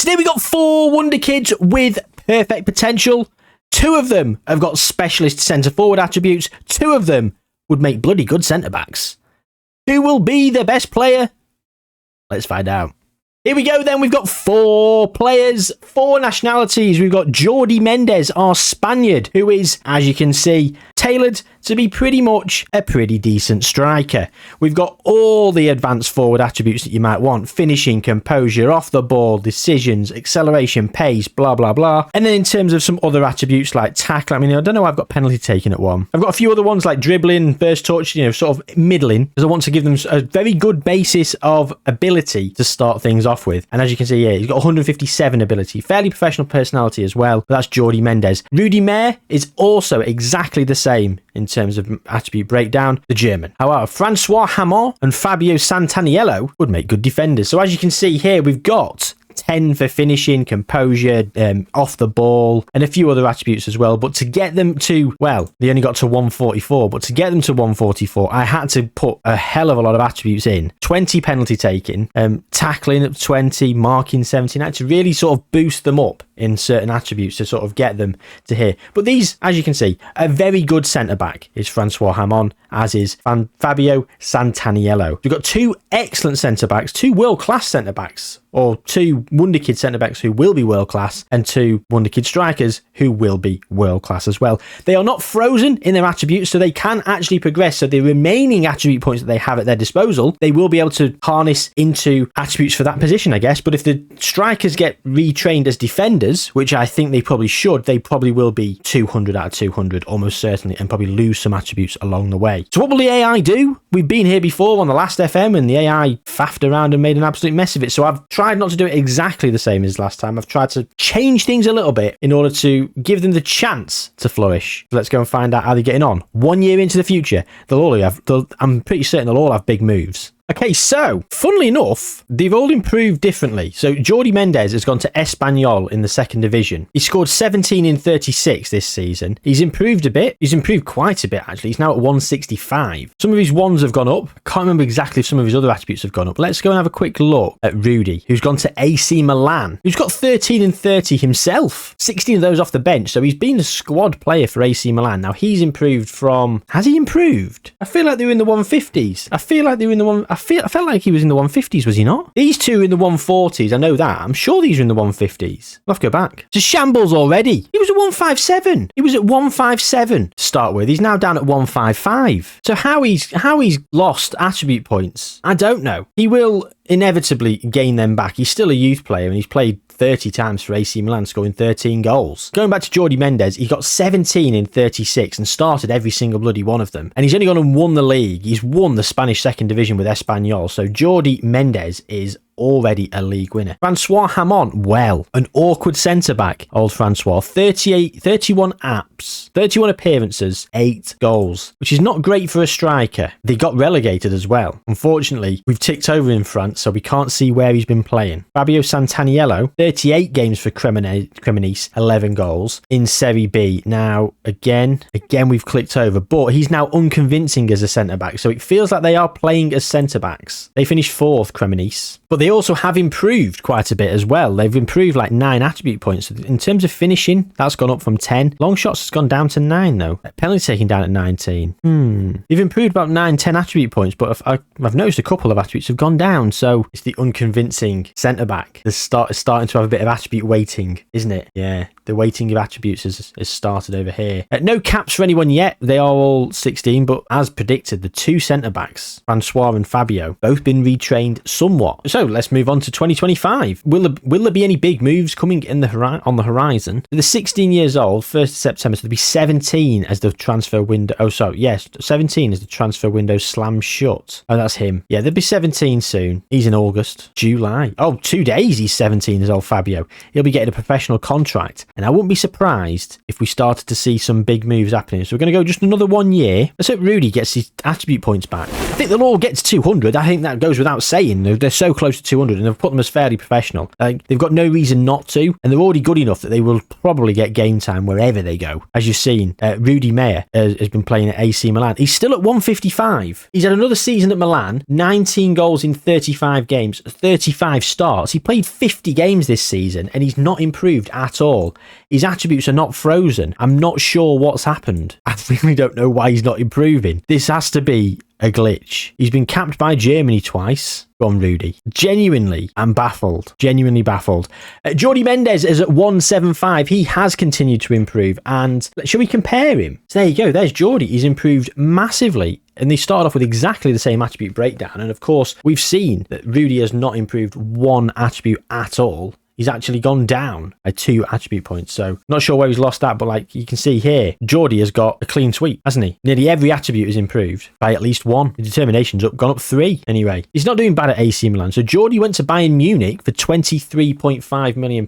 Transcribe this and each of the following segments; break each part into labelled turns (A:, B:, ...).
A: today we got 4 wonder kids with perfect potential. 2 of them have got specialist centre forward attributes. 2 of them would make bloody good centre backs. Who will be the best player? Let's find out. Here we go then, we've got 4 players, 4 nationalities. We've got Jordi Mendes, our Spaniard, who is, as you can see, tailored to be pretty much a pretty decent striker. We've got all the advanced forward attributes that you might want: finishing, composure, off the ball, decisions, acceleration, pace, blah, blah, blah. And then in terms of some other attributes like tackle, I mean, I don't know, I've got penalty taking at 1. I've got a few other ones like dribbling, burst touch, sort of middling, because I want to give them a very good basis of ability to start things off with. And as you can see here, he's got 157 ability, fairly professional personality as well. But that's Jordi Mendes. Rudy Mayer is also exactly the same in terms of attribute breakdown, the German. However, Francois Hamon and Fabio Santaniello would make good defenders. So as you can see here, we've got 10 for finishing, composure, off the ball, and a few other attributes as well. But to get them to, well, they only got to 144, but to get them to 144, I had to put a hell of a lot of attributes in. 20 penalty taking, tackling up 20, marking 17. I had to really sort of boost them up in certain attributes to sort of get them to here. But these, as you can see, a very good centre-back is Francois Hamon, as is Fabio Santaniello. We've got 2 excellent centre-backs, 2 world-class centre-backs, or 2 wonderkid centre-backs who will be world-class, and 2 wonderkid strikers who will be world-class as well. They are not frozen in their attributes, so they can actually progress. So the remaining attribute points that they have at their disposal, they will be able to harness into attributes for that position, I guess. But if the strikers get retrained as defenders, which I think they probably should, they probably will be 200 out of 200, almost certainly, and probably lose some attributes along the way. So what will the AI do? We've been here before on the last FM, and the AI faffed around and made an absolute mess of it. So I've tried not to do it exactly the same as last time. I've tried to change things a little bit in order to give them the chance to flourish. So let's go and find out how they're getting on. 1 year into the future, I'm pretty certain they'll all have big moves. Okay, so, funnily enough, they've all improved differently. So, Jordi Mendes has gone to Espanyol in the 2nd division. He scored 17 in 36 this season. He's improved a bit. He's improved quite a bit, actually. He's now at 165. Some of his ones have gone up. I can't remember exactly if some of his other attributes have gone up. Let's go and have a quick look at Rudy, who's gone to AC Milan, who's got 13 in 30 himself. 16 of those off the bench. So, he's been a squad player for AC Milan. Now, he's improved from... Has he improved? I feel like they were in the 150s. I felt like he was in the 150s, was he not? These 2 in the 140s, I know that. I'm sure these are in the 150s. I'll have to go back. It's a shambles already. He was at 157. He was at 157 to start with. He's now down at 155. So how he's lost attribute points, I don't know. He will inevitably gain them back. He's still a youth player, and he's played 30 times for AC Milan, scoring 13 goals. Going back to Jordi Mendes, he got 17 in 36 and started every single bloody one of them. And he's only gone and won the league. He's won the Spanish 2nd division with Espanyol. So Jordi Mendes is already a league winner. Francois Hamon, well, an awkward centre-back, old Francois. 31 apps, 31 appearances, 8 goals, which is not great for a striker. They got relegated as well. Unfortunately, we've ticked over in France, so we can't see where he's been playing. Fabio Santaniello, 38 games for Cremonese, 11 goals in Serie B. Now, again, we've clicked over, but he's now unconvincing as a centre-back, so it feels like they are playing as centre-backs. They finished 4th, Cremonese, but they also have improved quite a bit as well. They've improved like 9 attribute points. In terms of finishing, that's gone up from 10. Long shots has gone down to 9 though. Penalty taking down at 19. They've improved about 9-10 attribute points, but I've noticed a couple of attributes have gone down. So it's the unconvincing centre-back that's starting to have a bit of attribute weighting, isn't it? Yeah, the weighting of attributes has started over here. No caps for anyone yet. They are all 16, but as predicted, the 2 centre-backs, Francois and Fabio, both been retrained somewhat. So let's move on to 2025. Will there be any big moves coming on the horizon? They're 16 years old, 1st of September, so there'll be 17 as the transfer window. Oh, sorry, yes, 17 as the transfer window slams shut. Oh, that's him. Yeah, there'll be 17 soon. He's in August, July. Oh, 2 days he's 17 as old Fabio. He'll be getting a professional contract. And I wouldn't be surprised if we started to see some big moves happening. So we're going to go just another 1 year. Let's hope Rudy gets his attribute points back. I think they'll all get to 200. I think that goes without saying. They're so close to 200 and they've put them as fairly professional. They've got no reason not to. And they're already good enough that they will probably get game time wherever they go. As you've seen, Rudy Meyer has been playing at AC Milan. He's still at 155. He's had another season at Milan, 19 goals in 35 games, 35 starts. He played 50 games this season and he's not improved at all. His attributes are not frozen. I'm not sure what's happened. I really don't know why he's not improving. This has to be a glitch. He's been capped by Germany twice. Go on, Rudy. Genuinely, I'm baffled. Genuinely baffled. Jordi Mendes is at 175. He has continued to improve. And shall we compare him? So there you go. There's Jordi. He's improved massively. And they start off with exactly the same attribute breakdown. And of course, we've seen that Rudy has not improved one attribute at all. He's actually gone down by 2 attribute points. So not sure where he's lost that, but like you can see here, Jordi has got a clean sweep, hasn't he? Nearly every attribute is improved by at least 1. The determination's gone up 3 anyway. He's not doing bad at AC Milan. So Jordi went to Bayern Munich for £23.5 million.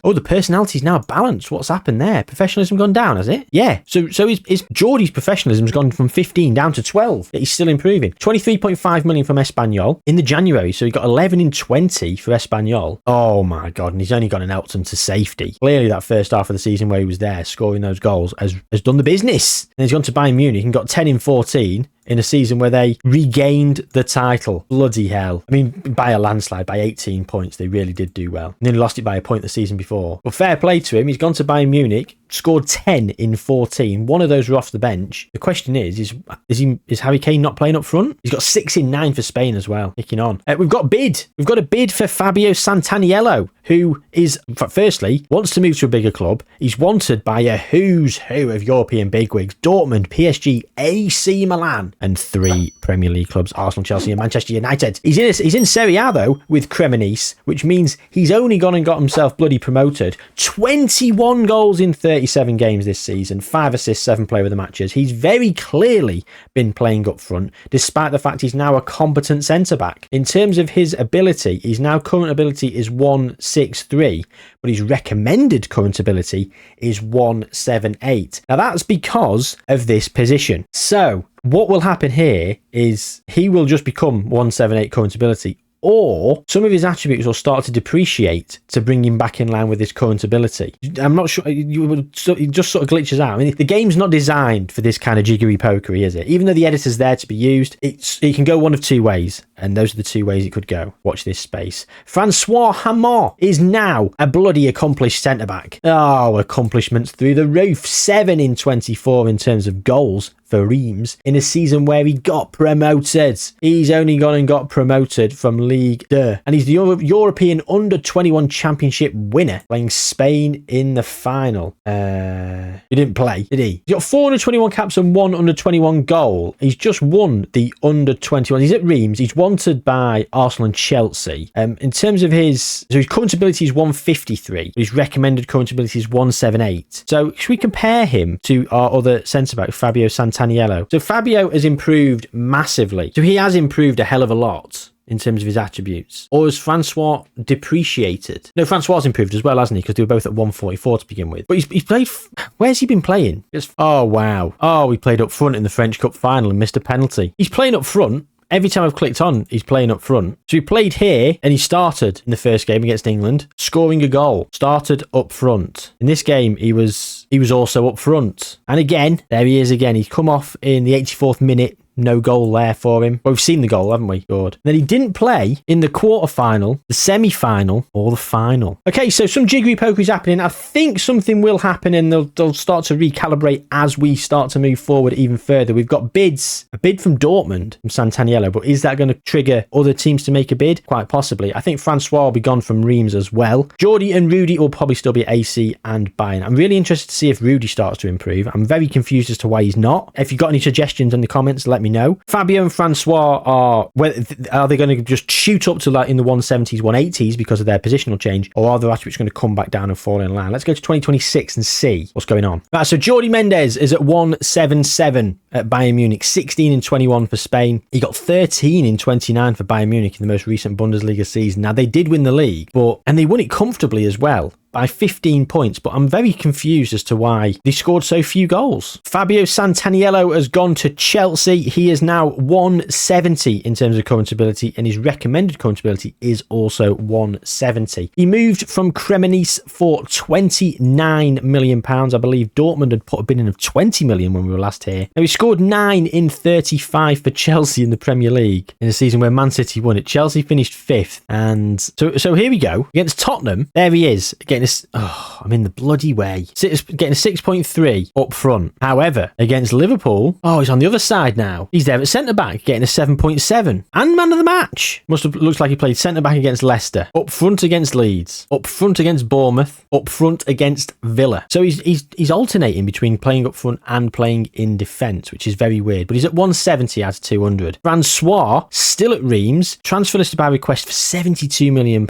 A: Oh, the personality's now balanced. What's happened there? Professionalism gone down, has it? Yeah. So is Jordi's professionalism's gone from 15 down to 12. Yet he's still improving. 23.5 million from Espanyol in the January. So he got 11 in 20 for Espanyol. Oh my God. And he's only gone and helped them to safety. Clearly that first half of the season where he was there scoring those goals has done the business. And he's gone to Bayern Munich and got 10 in 14 in a season where they regained the title. Bloody hell. I mean, by a landslide, by 18 points. They really did do well. Nearly lost it by a point the season before. But fair play to him. He's gone to Bayern Munich, scored 10 in 14. One of those were off the bench. The question is Harry Kane not playing up front? He's got 6 in 9 for Spain as well. Kicking on. We've got a bid. We've got a bid for Fabio Santaniello, who is, firstly, wants to move to a bigger club. He's wanted by a who's who of European bigwigs. Dortmund, PSG, AC Milan, and 3 Premier League clubs, Arsenal, Chelsea and Manchester United. He's in Serie A though with Cremonese, which means he's only gone and got himself bloody promoted. 21 goals in 37 games this season, 5 assists, 7 player of the matches. He's very clearly been playing up front, despite the fact he's now a competent centre-back. In terms of his ability, his now current ability is 163, but his recommended current ability is 178. Now that's because of this position. So what will happen here is he will just become 178 current ability, or some of his attributes will start to depreciate to bring him back in line with his current ability. I'm not sure. It just sort of glitches out. I mean, the game's not designed for this kind of jiggery pokery, is it? Even though the editor's there to be used, it can go one of 2 ways, and those are the 2 ways it could go. Watch this space. Francois Hamon is now a bloody accomplished centre-back. Oh, accomplishments through the roof. 7 in 24 in terms of goals for Reims in a season where he got promoted. He's only gone and got promoted from Ligue 2. And he's the European Under-21 Championship winner, playing Spain in the final. He didn't play, did he? He's got 421 caps and 1 Under-21 goal. He's just won the Under-21. He's at Reims. He's wanted by Arsenal and Chelsea. In terms of his current ability is 153. His recommended current ability is 178. So should we compare him to our other centre-back, Fabio Santaniello? So Fabio has improved massively. So he has improved a hell of a lot in terms of his attributes. Or has Francois depreciated? No, Francois has improved as well, hasn't he? Because they were both at 144 to begin with. But he's played... Where's he been playing? Oh, wow. Oh, he played up front in the French Cup final and missed a penalty. He's playing up front. Every time I've clicked on, he's playing up front. So he played here and he started in the first game against England, scoring a goal. Started up front. In this game, he was also up front. And again, there he is again. He's come off in the 84th minute. No goal there for him. Well, we've seen the goal, haven't we? Good. Then he didn't play in the quarter-final, the semi-final, or the final. Okay, so some jiggery-pokery's happening. I think something will happen and they'll start to recalibrate as we start to move forward even further. We've got bids. A bid from Dortmund, from Santaniello, but is that going to trigger other teams to make a bid? Quite possibly. I think Francois will be gone from Reims as well. Jordi and Rudy will probably still be AC and Bayern. I'm really interested to see if Rudy starts to improve. I'm very confused as to why he's not. If you've got any suggestions in the comments, let me know. Fabio and Francois are they going to just shoot up to like in the 170s, 180s because of their positional change, or are their attributes going to come back down and fall in line? Let's go to 2026 and see what's going on. Right, so Jordi Mendes is at 177 at Bayern Munich, 16 in 21 for Spain. He got 13 in 29 for Bayern Munich in the most recent Bundesliga season. Now they did win the league, and they won it comfortably as well. by 15 points, but I'm very confused as to why they scored so few goals. Fabio Santaniello has gone to Chelsea. He is now 170 in terms of current ability, and his recommended current ability is also 170. He moved from Cremonese for £29 million. I believe Dortmund had put a bid in of 20 million when we were last here. Now, he scored 9 in 35 for Chelsea in the Premier League in a season where Man City won it. Chelsea finished 5th, and so here we go. Against Tottenham, there he is, getting I'm in the bloody way. Getting a 6.3 up front. However, against Liverpool, he's on the other side now. He's there at centre-back, getting a 7.7. And man of the match. Looks like he played centre-back against Leicester, up front against Leeds, up front against Bournemouth, up front against Villa. So he's alternating between playing up front and playing in defence, which is very weird. But he's at 170 out of 200. Francois, still at Reims, transfer listed by request for £72 million.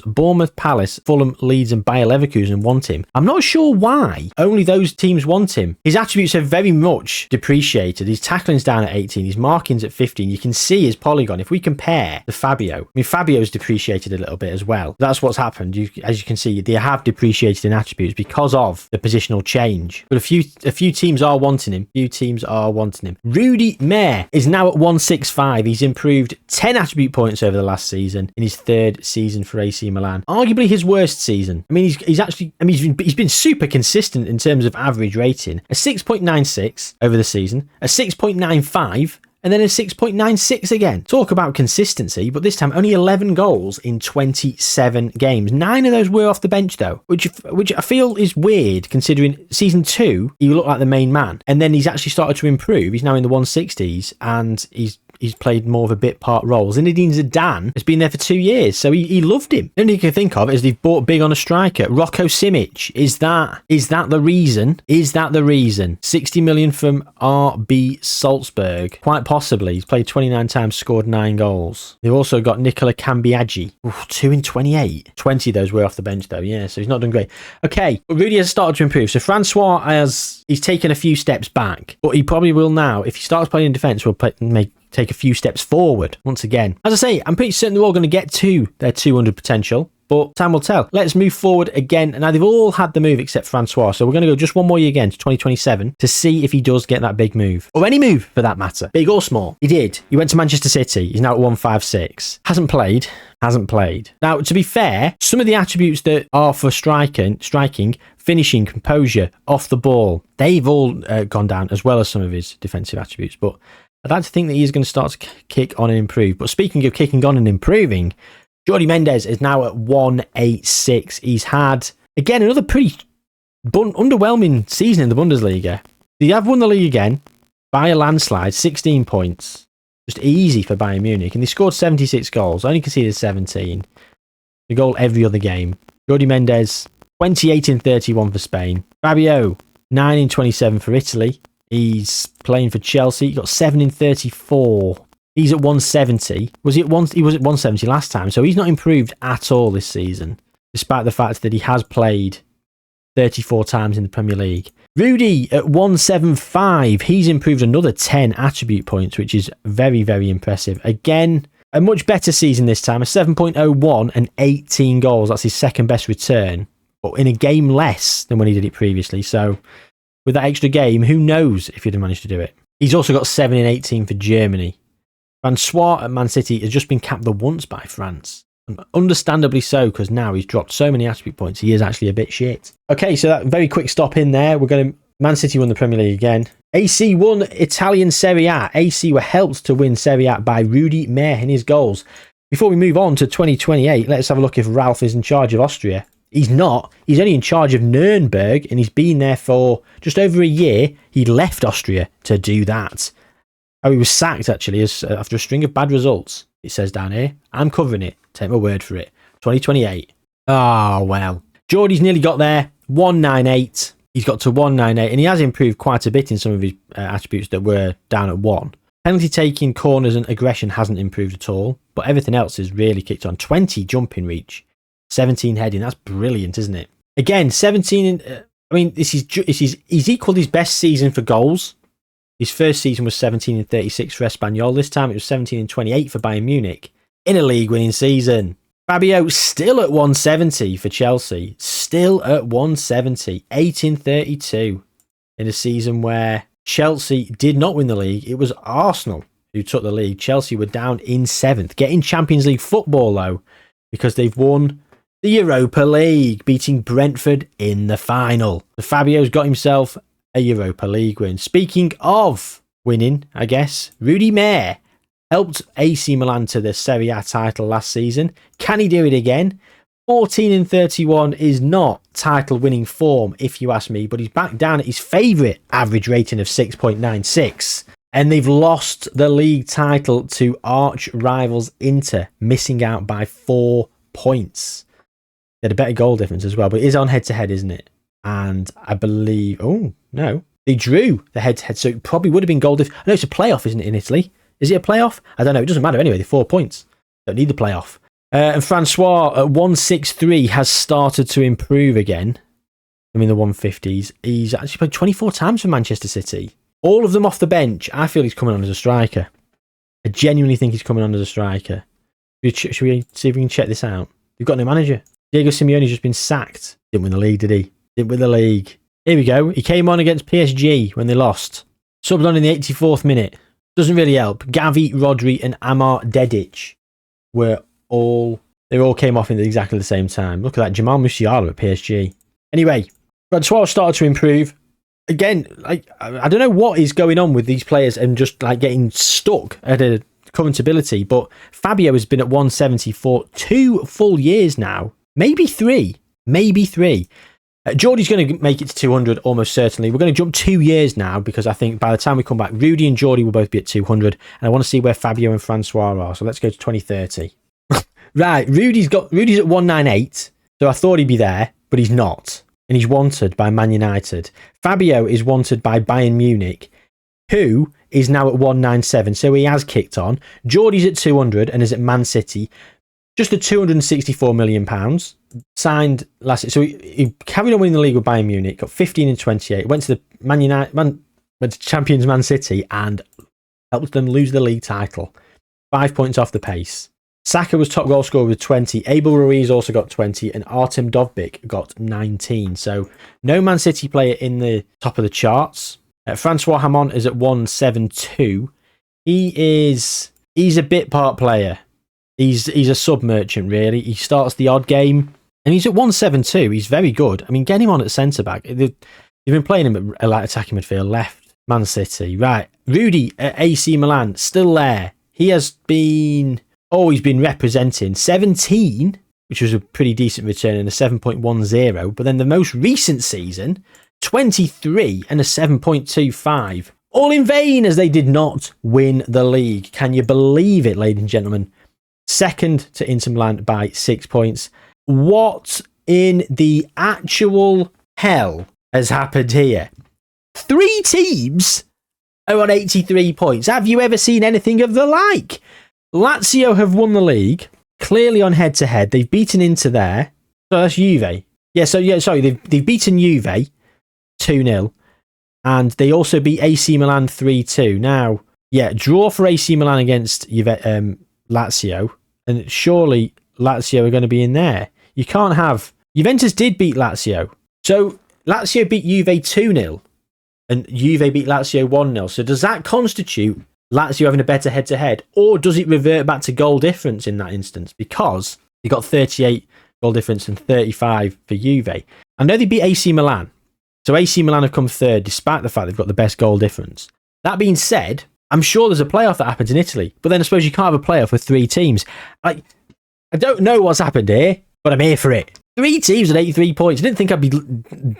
A: Bournemouth, Palace, Fulham, Leeds and Bayer Leverkusen want him. I'm not sure why only those teams want him. His attributes have very much depreciated. His tackling's down at 18, his marking's at 15. You can see his polygon. If we compare to Fabio, Fabio's depreciated a little bit as well. That's what's happened. As you can see, they have depreciated in attributes because of the positional change. But a few teams are wanting him. Rudy Mayer is now at 165. He's improved 10 attribute points over the last season in his 3rd season for AC Milan. Arguably his worst season. He's been super consistent in terms of average rating. A 6.96 over the season, a 6.95, and then a 6.96 again. Talk about consistency, but this time only 11 goals in 27 games. 9 of those were off the bench though, which I feel is weird considering season 2, he looked like the main man. And then he's actually started to improve. He's now in the 160s and he's played more of a bit part role. Zinedine Zidane has been there for 2 years, so he loved him. The only thing you can think of is they've bought big on a striker. Rocco Simic. Is that the reason? Is that the reason? 60 million from RB Salzburg. Quite possibly. He's played 29 times, scored 9 goals. They've also got Nicola Cambiaggi. 2 in 28. 20 of those were off the bench though, yeah, so he's not done great. Okay, Rudy has started to improve. So Francois he's taken a few steps back, but he probably will now. If he starts playing in defence, will take a few steps forward once again. As I say, I'm pretty certain they're all going to get to their 200 potential, but time will tell. Let's move forward again. Now, they've all had the move except Francois, so we're going to go just one more year again to 2027 to see if he does get that big move. Or any move, for that matter. Big or small. He did. He went to Manchester City. He's now at 156. Hasn't played. Now, to be fair, some of the attributes that are for striking, finishing, composure, off the ball, they've all gone down, as well as some of his defensive attributes, but I'd like to think that he's going to start to kick on and improve. But speaking of kicking on and improving, Jordi Mendes is now at 186. He's had, again, another pretty underwhelming season in the Bundesliga. They have won the league again by a landslide, 16 points. Just easy for Bayern Munich. And they scored 76 goals, only conceded 17. A goal every other game. Jordi Mendes, 28 in 31 for Spain. Fabio, 9 in 27 for Italy. He's playing for Chelsea. He got 7 in 34. He's at 170. He was at 170 last time, so he's not improved at all this season, despite the fact that he has played 34 times in the Premier League. Rudy at 175. He's improved another 10 attribute points, which is very, very impressive. Again, a much better season this time. A 7.01 and 18 goals. That's his second best return, but in a game less than when he did it previously. So with that extra game, who knows if he'd have managed to do it. He's also got 7 in 18 for Germany. Francois at Man City has just been capped the once by France. And understandably so, because now he's dropped so many attribute points, he is actually a bit shit. Okay, so that very quick stop in there. Man City won the Premier League again. AC won Italian Serie A. AC were helped to win Serie A by Rudy Mayer in his goals. Before we move on to 2028, let's have a look if Ralph is in charge of Austria. He's not. He's only in charge of Nuremberg, and he's been there for just over a year. He left Austria to do that. Oh, he was sacked, actually, after a string of bad results. It says down here. I'm covering it. Take my word for it. 2028. Ah, well. Geordie's nearly got there. 198. He's got to 198, and he has improved quite a bit in some of his attributes that were down at 1. Penalty taking, corners, and aggression hasn't improved at all, but everything else has really kicked on. 20 jumping reach. 17 heading. That's brilliant, isn't it? Again, 17. He's equalled his best season for goals. His first season was 17 and 36 for Espanyol. This time it was 17 and 28 for Bayern Munich in a league winning season. Fabio still at 170 for Chelsea. still at 170, 1832 in a season where Chelsea did not win the league. It was Arsenal who took the league. Chelsea were down in 7th, getting Champions League football though, because they've won the Europa League, beating Brentford in the final. So Fabio's got himself a Europa League win. Speaking of winning, I guess, Rudy Mayer helped AC Milan to the Serie A title last season. Can he do it again? 14-31 is not title-winning form, if you ask me, but he's back down at his favourite average rating of 6.96. And they've lost the league title to arch rivals Inter, missing out by 4 points. They had a better goal difference as well, but it is on head-to-head, isn't it? And I believe... Oh, no. They drew the head-to-head, so it probably would have been goal difference. No, it's a playoff, isn't it, in Italy? Is it a playoff? I don't know. It doesn't matter anyway. They're 4 points. Don't need the playoff. And Francois at 163 has started to improve again. I mean, the 150s. He's actually played 24 times for Manchester City. All of them off the bench. I feel he's coming on as a striker. I genuinely think he's coming on as a striker. Should we see if we can check this out? We've got no manager. Diego Simeone's just been sacked. Didn't win the league, did he? Didn't win the league. Here we go. He came on against PSG when they lost. Subbed on in the 84th minute. Doesn't really help. Gavi, Rodri and Amar Dedic they all came off in exactly the same time. Look at that. Jamal Musiala at PSG. Anyway, Francois started to improve. Again, I don't know what is going on with these players and just like getting stuck at a current ability, but Fabio has been at 170 for 2 full years now. Maybe 3. Geordie's going to make it to 200 almost certainly. We're going to jump 2 years now because I think by the time we come back, Rudy and Geordie will both be at 200, and I want to see where Fabio and Francois are. So let's go to 2030. Right, Rudy's at 198, so I thought he'd be there, but he's not. And he's wanted by Man United. Fabio is wanted by Bayern Munich, who is now at 197, so he has kicked on. Geordie's at 200 and is at Man City. Just at £264 million. Signed last year. So he carried on winning the league with Bayern Munich, got 15 and 28, went to the went to champions Man City and helped them lose the league title. 5 points off the pace. Saka was top goal scorer with 20. Abel Ruiz also got 20 and Artem Dovbyk got 19. So no Man City player in the top of the charts. Francois Hamon is at 172. He's a bit part player. He's a sub merchant really. He starts the odd game and he's at 172. He's very good. I mean, get him on at centre back. They've been playing him at like attacking midfield left. Man City, right? Rudy at AC Milan still there. He's been representing 17, which was a pretty decent return, and a 7.10. But then the most recent season, 23 and a 7.25. All in vain as they did not win the league. Can you believe it, ladies and gentlemen? Second to Inter Milan by 6 points. What in the actual hell has happened here? 3 teams are on 83 points. Have you ever seen anything of the like? Lazio have won the league, clearly on head-to-head. They've beaten Inter there. So that's Juve. They've beaten Juve 2-0. And they also beat AC Milan 3-2. Now, draw for AC Milan against Lazio. And surely Lazio are going to be in there. You can't have... Juventus did beat Lazio. So Lazio beat Juve 2-0. And Juve beat Lazio 1-0. So does that constitute Lazio having a better head-to-head? Or does it revert back to goal difference in that instance? Because they got 38 goal difference and 35 for Juve. I know they beat AC Milan. So AC Milan have come third despite the fact they've got the best goal difference. That being said, I'm sure there's a playoff that happens in Italy. But then I suppose you can't have a playoff with 3 teams. I don't know what's happened here, but I'm here for it. 3 teams at 83 points. I didn't think I'd be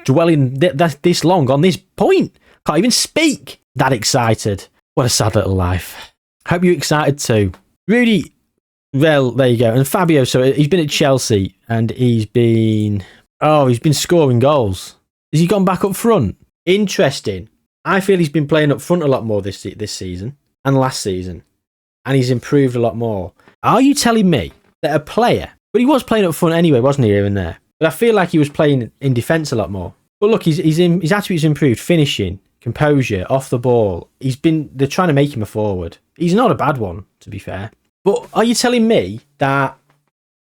A: dwelling this long on this point. Can't even speak. That excited. What a sad little life. Hope you're excited too. Rudy, well, there you go. And Fabio, so he's been at Chelsea and he's been scoring goals. Has he gone back up front? Interesting. I feel he's been playing up front a lot more this season and last season. And he's improved a lot more. Are you telling me that a player, but he was playing up front anyway, wasn't he, here and there? But I feel like he was playing in defence a lot more. But look, his attributes improved. Finishing, composure, off the ball. They're trying to make him a forward. He's not a bad one, to be fair. But are you telling me that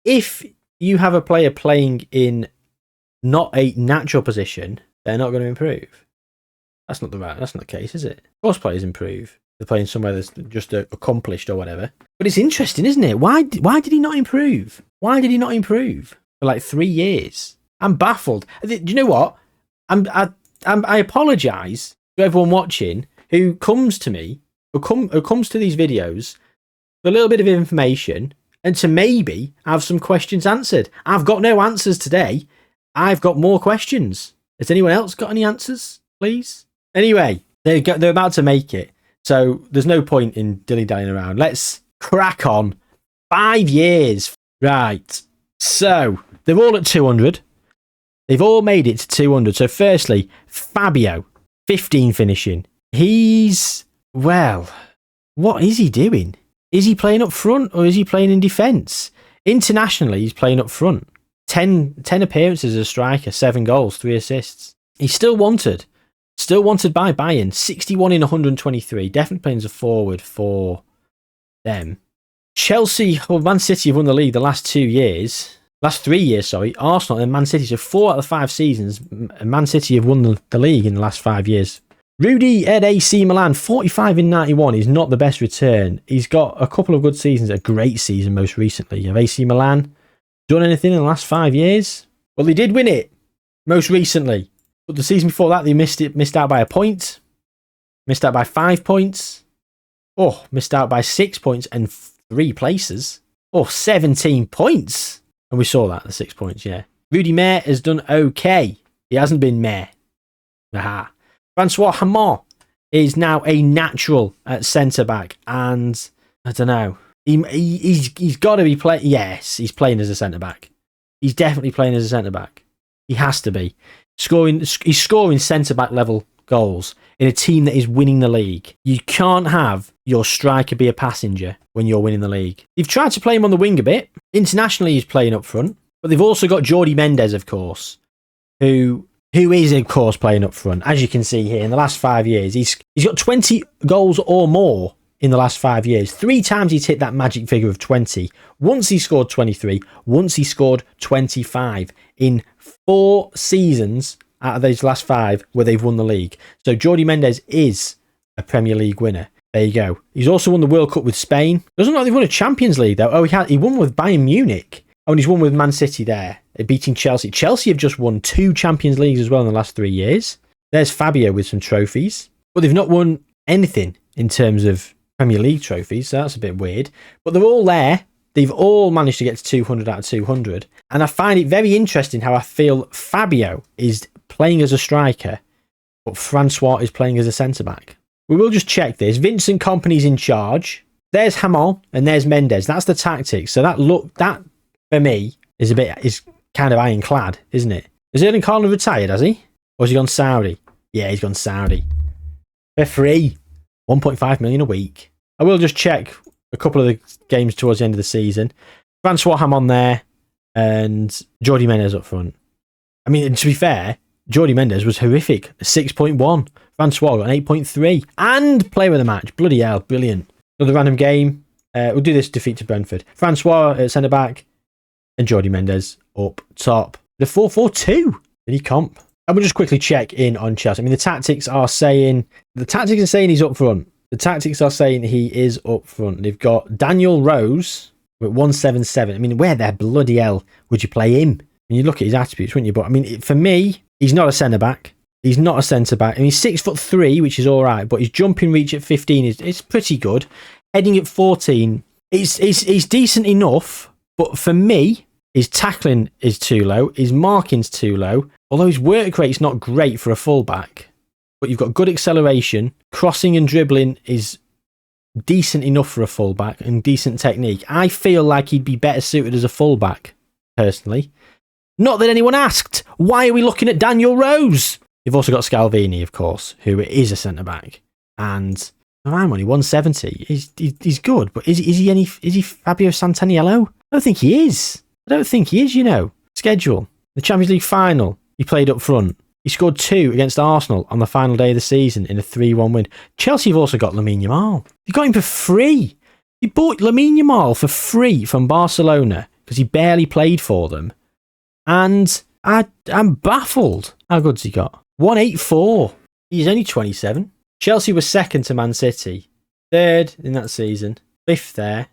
A: if you have a player playing in not a natural position, they're not going to improve. That's not the case, is it? Of course players improve. They're playing somewhere that's just accomplished or whatever. But it's interesting, isn't it? Why did he not improve? Why did he not improve for like 3 years? I'm baffled. Do you know what? I apologise to everyone watching who comes to me, who comes to these videos for a little bit of information and to maybe have some questions answered. I've got no answers today. I've got more questions. Has anyone else got any answers, please? Anyway, they're about to make it. So there's no point in dilly-dallying around. Let's crack on. 5 years. Right. So they're all at 200. They've all made it to 200. So firstly, Fabio, 15 finishing. Well, what is he doing? Is he playing up front or is he playing in defence? Internationally, he's playing up front. 10 appearances as a striker, 7 goals, 3 assists. He's still wanted. Still wanted by Bayern. 61 in 123. Definitely playing as a forward for them. Chelsea or Man City have won the league the last 2 years. Last 3 years, sorry. Arsenal and Man City. So 4 out of 5 seasons, Man City have won the league in the last 5 years. Rudy at AC Milan, 45 in 91 is not the best return. He's got a couple of good seasons, a great season most recently. Have AC Milan done anything in the last 5 years? Well, they did win it most recently. But the season before that, they missed out by a point. Missed out by 5 points. Oh, missed out by 6 points and 3 places. Oh, 17 points. And we saw that, the 6 points, yeah. Rudy Mayer has done okay. He hasn't been meh. Aha. Francois Hamon is now a natural at centre-back. And, I don't know. He's got to be playing. Yes, he's playing as a centre-back. He's definitely playing as a centre-back. He has to be. He's scoring centre-back level goals in a team that is winning the league. You can't have your striker be a passenger when you're winning the league. They've tried to play him on the wing a bit. Internationally, he's playing up front. But they've also got Jordi Mendes, of course, who is, of course, playing up front. As you can see here, in the last 5 years, he's got 20 goals or more in the last 5 years. 3 times he's hit that magic figure of 20. Once he scored 23. Once he scored 25 in 4 seasons out of those last 5 where they've won the league. So Jordi Mendes is a Premier League winner. There you go. He's also won the World Cup with Spain. Doesn't look like they've won a Champions League though. Oh, he won with Bayern Munich. Oh, and he's won with Man City there, beating Chelsea. Chelsea have just won 2 Champions Leagues as well in the last 3 years. There's Fabio with some trophies. But they've not won anything in terms of Premier League trophies, so that's a bit weird. But they're all there. They've all managed to get to 200 out of 200. And I find it very interesting how I feel Fabio is playing as a striker, but Francois is playing as a centre-back. We will just check this. Vincent Kompany's in charge. There's Hamon and there's Mendes. That's the tactics. So that for me is kind of ironclad, isn't it? Has Erling Haaland retired, has he? Or has he gone Saudi? Yeah, he's gone Saudi. They're free. 1.5 million a week. I will just check a couple of the games towards the end of the season. Francois Hamon there and Jordi Mendes up front. I mean, to be fair, Jordi Mendes was horrific. A 6.1. Francois got an 8.3. And player of the match. Bloody hell, brilliant. Another random game. We'll do this defeat to Brentford. Francois at centre-back and Jordi Mendes up top. The 4-4-2. Any comp. And we'll just quickly check in on Chelsea. I mean, the tactics are saying he's up front. The tactics are saying he is up front. They've got Daniel Rose with 177. I mean, where the bloody hell would you play him? I mean, you look at his attributes, wouldn't you? But I mean, for me, he's not a centre-back. He's not a centre-back. I mean, he's 6'3", which is all right, but his jumping reach at 15 is pretty good. Heading at 14, he's decent enough, but for me, his tackling is too low. His marking's too low. Although his work rate's not great for a fullback, but you've got good acceleration. Crossing and dribbling is decent enough for a fullback and decent technique. I feel like he'd be better suited as a fullback, personally. Not that anyone asked. Why are we looking at Daniel Rose? You've also got Scalvini, of course, who is a centre-back. And I'm only 170. He's good, but is he Fabio Santaniello? I don't think he is. You know. Schedule. The Champions League final. He played up front. He scored 2 against Arsenal on the final day of the season in a 3-1 win. Chelsea have also got Lamine Yamal. They got him for free. He bought Lamine Yamal for free from Barcelona because he barely played for them. And I'm baffled. How good's he got? 184. He's only 27. Chelsea was second to Man City, third in that season, fifth there,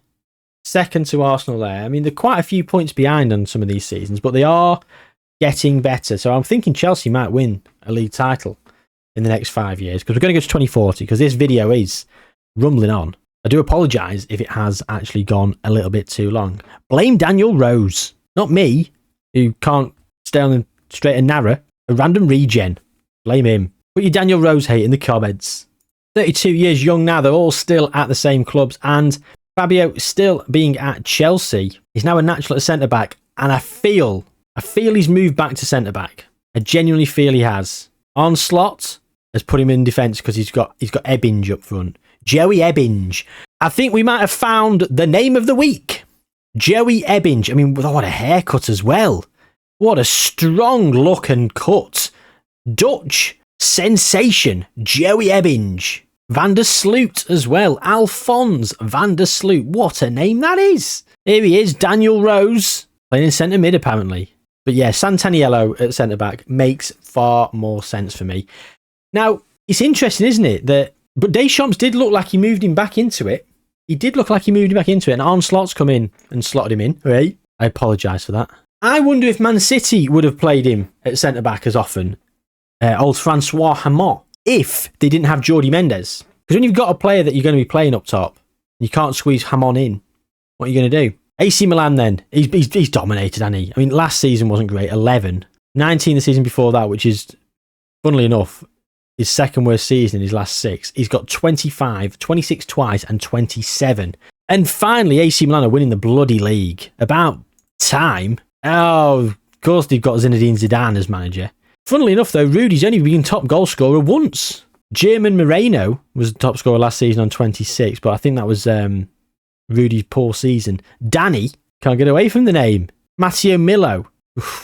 A: second to Arsenal there. I mean, they're quite a few points behind on some of these seasons, but they are getting better. So I'm thinking Chelsea might win a league title in the next 5 years, because we're going to go to 2040, because this video is rumbling on. I do apologise if it has actually gone a little bit too long. Blame Daniel Rose, not me, who can't stay on the straight and narrow. A random regen. Blame him. Put your Daniel Rose hate in the comments. 32 years young now, they're all still at the same clubs, and Fabio still being at Chelsea. He's now a natural at centre-back, and I feel he's moved back to centre-back. I genuinely feel he has. Onslaught has put him in defence because he's got Ebbinge up front. Joey Ebbinge. I think we might have found the name of the week. Joey Ebbinge. I mean, what a haircut as well. What a strong look and cut. Dutch sensation. Joey Ebbinge. Van der Sloot as well. Alphonse Van der Sloot. What a name that is. Here he is, Daniel Rose. Playing in centre mid apparently. But yeah, Santaniello at centre back makes far more sense for me. Now, it's interesting, isn't it? But Deschamps did look like he moved him back into it. He did look like he moved him back into it, and Onslaught's come in and slotted him in. Right? I apologise for that. I wonder if Man City would have played him at centre-back as often, old Francois Hamon, if they didn't have Jordi Mendes. Because when you've got a player that you're going to be playing up top, you can't squeeze Hamon in, what are you going to do? AC Milan then, he's dominated, hasn't he? I mean, last season wasn't great, 11. 19 the season before that, which is, funnily enough, his second worst season in his last 6. He's got 25, 26 twice, and 27. And finally, AC Milan are winning the bloody league. About time. Oh, of course they've got Zinedine Zidane as manager. Funnily enough, though, Rudy's only been top goal scorer once. German Moreno was the top scorer last season on 26, but I think that was Rudy's poor season. Danny, can't get away from the name. Matteo Millo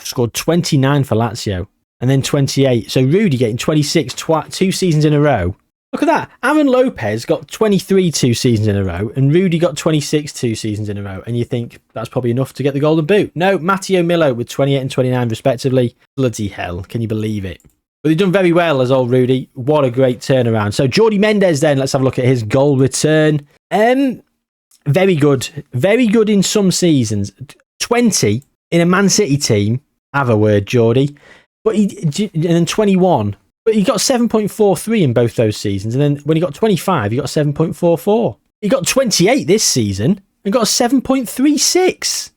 A: scored 29 for Lazio. And then 28. So Rudy getting 26 2 seasons in a row. Look at that. Aaron Lopez got 23 2 seasons in a row. And Rudy got 26 2 seasons in a row. And you think that's probably enough to get the golden boot. No, Matteo Millo with 28 and 29 respectively. Bloody hell. Can you believe it? But they've done very well as old Rudy. What a great turnaround. So Jordi Mendes then. Let's have a look at his goal return. Very good. Very good in some seasons. 20 in a Man City team. Have a word, Jordi. But and then 21. But he got 7.43 in both those seasons. And then when he got 25, he got 7.44. He got 28 this season and got a 7.36.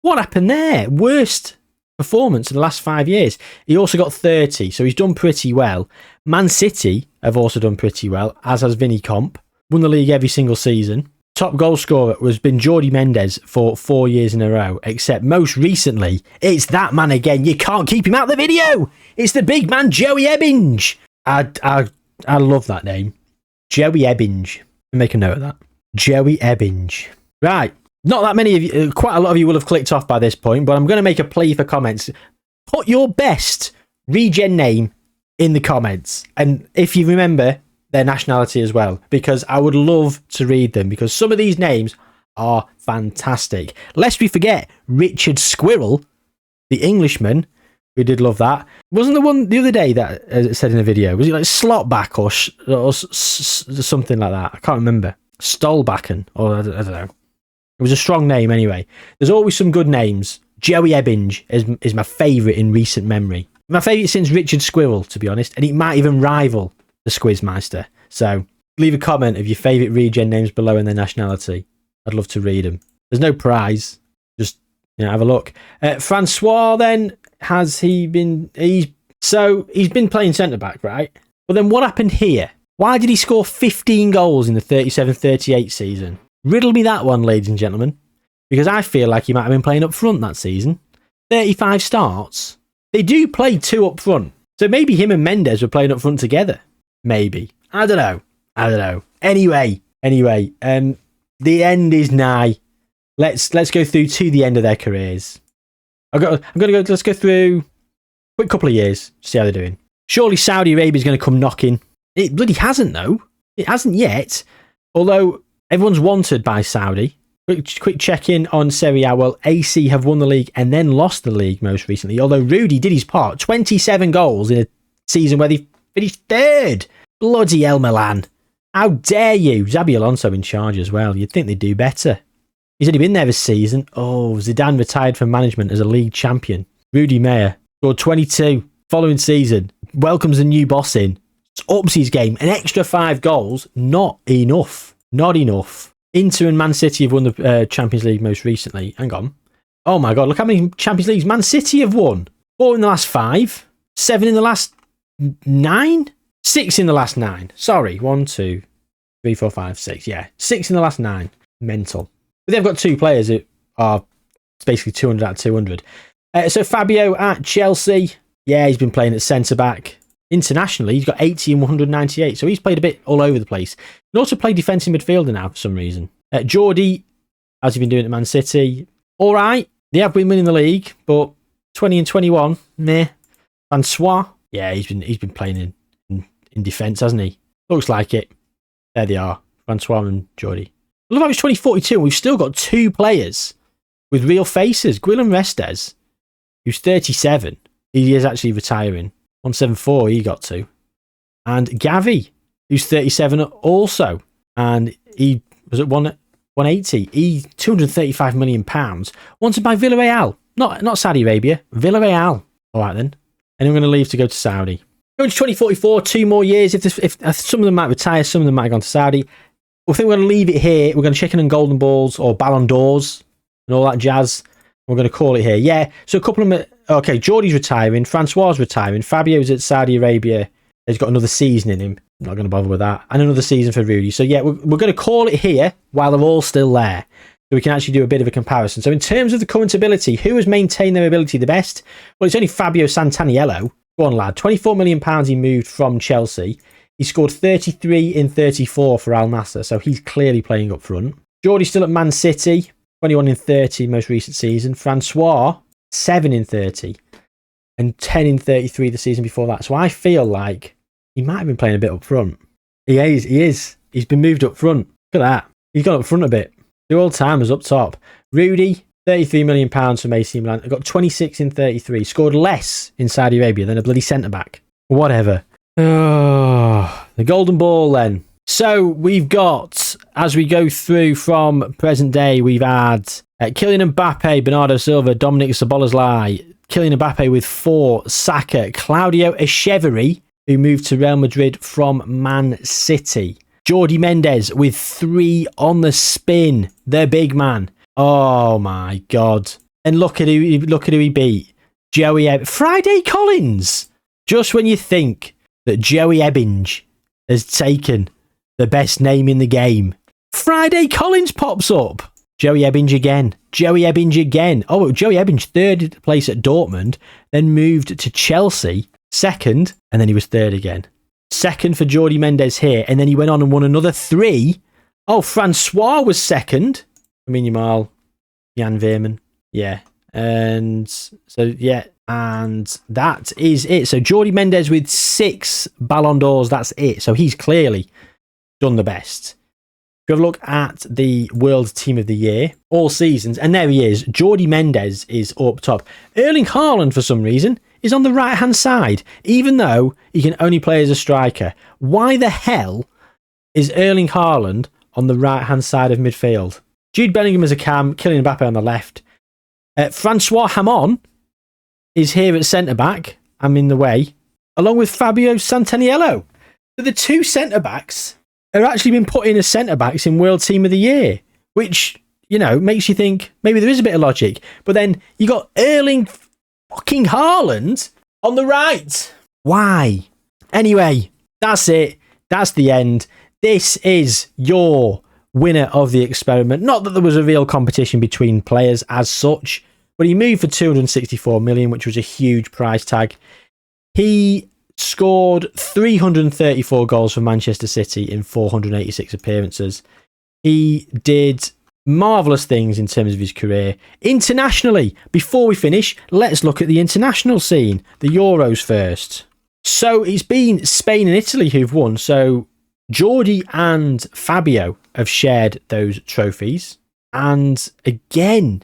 A: What happened there? Worst performance in the last 5 years. He also got 30, so he's done pretty well. Man City have also done pretty well, as has Vinny Comp. Won the league every single season. Top goal scorer has been Jordi Mendes for 4 years in a row, except most recently, it's that man again. You can't keep him out of the video. It's the big man, Joey Ebbinge. I love that name. Joey Ebbinge. Make a note of that. Joey Ebbinge. Right. Not that many of you, quite a lot of you will have clicked off by this point, but I'm going to make a plea for comments. Put your best regen name in the comments. And if you remember, their nationality as well, because I would love to read them, because some of these names are fantastic. Lest we forget, Richard Squirrel, the Englishman, we did love that. Wasn't the one the other day that it said in a video, was it like Slotback or something like that? I can't remember. Stolbacken, or I don't know. It was a strong name anyway. There's always some good names. Joey Ebbinge is my favourite in recent memory. My favourite since Richard Squirrel, to be honest, and it might even rival the Squizmeister. So leave a comment of your favourite regen names below and their nationality. I'd love to read them. There's no prize. Just have a look. Francois then, he's been playing centre-back, right? But then what happened here? Why did he score 15 goals in the 37-38 season? Riddle me that one, ladies and gentlemen. Because I feel like he might have been playing up front that season. 35 starts. They do play 2 up front. So maybe him and Mendes were playing up front together. Maybe. I don't know. Anyway, the end is nigh. Let's go through to the end of their careers. Let's go through a quick couple of years, see how they're doing. Surely Saudi Arabia is going to come knocking. It bloody hasn't, though. It hasn't yet. Although everyone's wanted by Saudi. Quick check-in on Serie A. Well, AC have won the league and then lost the league most recently, although Rudy did his part. 27 goals in a season where they finished third. Bloody hell, Milan. How dare you? Xabi Alonso in charge as well. You'd think they'd do better. He's only been there a season. Oh, Zidane retired from management as a league champion. Rudy Meyer scored 22 following season. Welcomes a new boss in. Ups his game. An extra 5 goals. Not enough. Not enough. Inter and Man City have won the Champions League most recently. Hang on. Oh my God, look how many Champions Leagues Man City have won. 4 in the last 5. 7 in the last 9? 6 in the last 9. Sorry. 1, 2, 3, 4, 5, 6. Yeah. 6 in the last 9. Mental. But they've got 2 players who are basically 200 out of 200. So Fabio at Chelsea. Yeah, he's been playing at centre-back. Internationally, he's got 80 and 198, so he's played a bit all over the place. He also played defensive midfielder now for some reason. Jordi, how's he been doing at Man City? All right, they have been winning the league, but 20 and 21, meh. Francois, yeah, he's been playing in defence, hasn't he? Looks like it. There they are, Francois and Jordi. I love how it's 2042 and we've still got 2 players with real faces. Guillem Restes, who's 37, he is actually retiring. 174 he got to. And Gavi, who's 37 also. And he was at 180. He £235 million. Wanted by Villarreal. Not Saudi Arabia. Villarreal. All right then. And I'm going to leave to go to Saudi. Going to 2044, 2 more years. If some of them might retire, some of them might have gone to Saudi. I think we're going to leave it here. We're going to check in on Golden Balls or Ballon d'Ors and all that jazz. We're going to call it here. Yeah, so a couple of them. Okay, Jordi's retiring. Francois retiring. Fabio's at Saudi Arabia. He's got another season in him. I'm not going to bother with that. And another season for Rudy. So yeah, we're going to call it here while they're all still there. So we can actually do a bit of a comparison. So in terms of the current ability, who has maintained their ability the best? Well, it's only Fabio Santaniello. Go on, lad. £24 million he moved from Chelsea. He scored 33 in 34 for Al Nassr. So he's clearly playing up front. Jordi's still at Man City. 21 in 30 most recent season. Francois, 7 in 30. And 10 in 33 the season before that. So I feel like he might have been playing a bit up front. He is. He's been moved up front. Look at that. He's gone up front a bit. The all-timers up top. Rudy, £33 million from AC Milan. Got 26 in 33. Scored less in Saudi Arabia than a bloody centre-back. Whatever. Oh, the golden ball then. So we've got, as we go through from present day, we've had Kylian Mbappe, Bernardo Silva, Dominic Szoboszlai, Kylian Mbappe with 4, Saka, Claudio Echeverri, who moved to Real Madrid from Man City, Jordi Mendes with 3 on the spin, the big man. Oh my God. And look at who he beat. Joey Friday Collins. Just when you think that Joey Ebbinge has taken the best name in the game, Friday Collins pops up. Joey Ebbinge again. Oh, Joey Ebbinge, 3rd place at Dortmund, then moved to Chelsea, 2nd, and then he was 3rd again. 2nd for Jordi Mendes here, and then he went on and won another 3. Oh, Francois was 2nd. Lamine Yamal, Jan Veerman. Yeah. And so, yeah. And that is it. So Jordi Mendes with 6 Ballon d'Ors, that's it. So he's clearly done the best. If you have a look at the World Team of the Year, all seasons, and there he is. Jordi Mendes is up top. Erling Haaland, for some reason, is on the right-hand side, even though he can only play as a striker. Why the hell is Erling Haaland on the right-hand side of midfield? Jude Bellingham as a cam, Kylian Mbappe on the left. Francois Hamon is here at centre-back. I'm in the way. Along with Fabio Santaniello. So the 2 centre-backs are actually been put in as centre-backs in World Team of the Year, which, you know, makes you think maybe there is a bit of logic. But then you got Erling fucking Haaland on the right. Why? Anyway, that's it. That's the end. This is your winner of the experiment. Not that there was a real competition between players as such, but he moved for 264 million, which was a huge price tag. He scored 334 goals for Manchester City in 486 appearances. He did marvellous things in terms of his career. Internationally, before we finish, let's look at the international scene. The Euros first. So it's been Spain and Italy who've won. So Jordi and Fabio have shared those trophies. And again,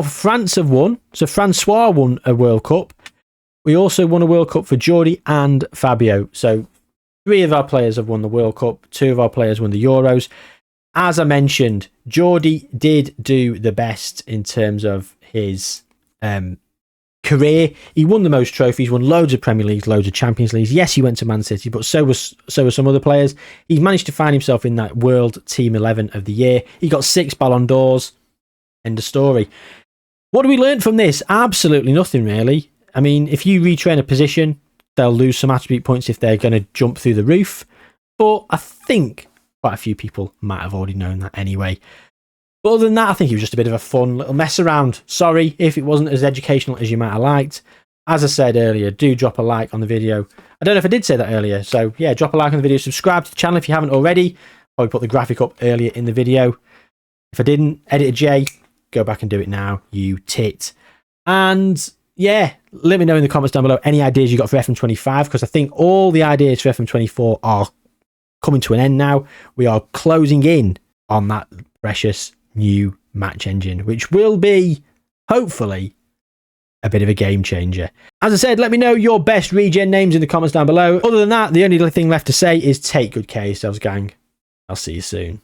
A: France have won. So Francois won a World Cup. We also won a World Cup for Geordie and Fabio. So 3 of our players have won the World Cup. 2 of our players won the Euros. As I mentioned, Geordie did do the best in terms of his career. He won the most trophies, won loads of Premier Leagues, loads of Champions Leagues. Yes, he went to Man City, but so were some other players. He's managed to find himself in that World Team 11 of the year. He got 6 Ballon d'Ors. End of story. What do we learn from this? Absolutely nothing, really. I mean, if you retrain a position, they'll lose some attribute points if they're going to jump through the roof. But I think quite a few people might have already known that anyway. But other than that, I think it was just a bit of a fun little mess around. Sorry if it wasn't as educational as you might have liked. As I said earlier, do drop a like on the video. I don't know if I did say that earlier. So yeah, drop a like on the video. Subscribe to the channel if you haven't already. Probably put the graphic up earlier in the video. If I didn't, Editor J, go back and do it now, you tit. And yeah, let me know in the comments down below any ideas you got for FM25, because I think all the ideas for FM24 are coming to an end now. We are closing in on that precious new match engine, which will be, hopefully, a bit of a game changer. As I said, let me know your best regen names in the comments down below. Other than that, the only thing left to say is take good care of yourselves, gang. I'll see you soon.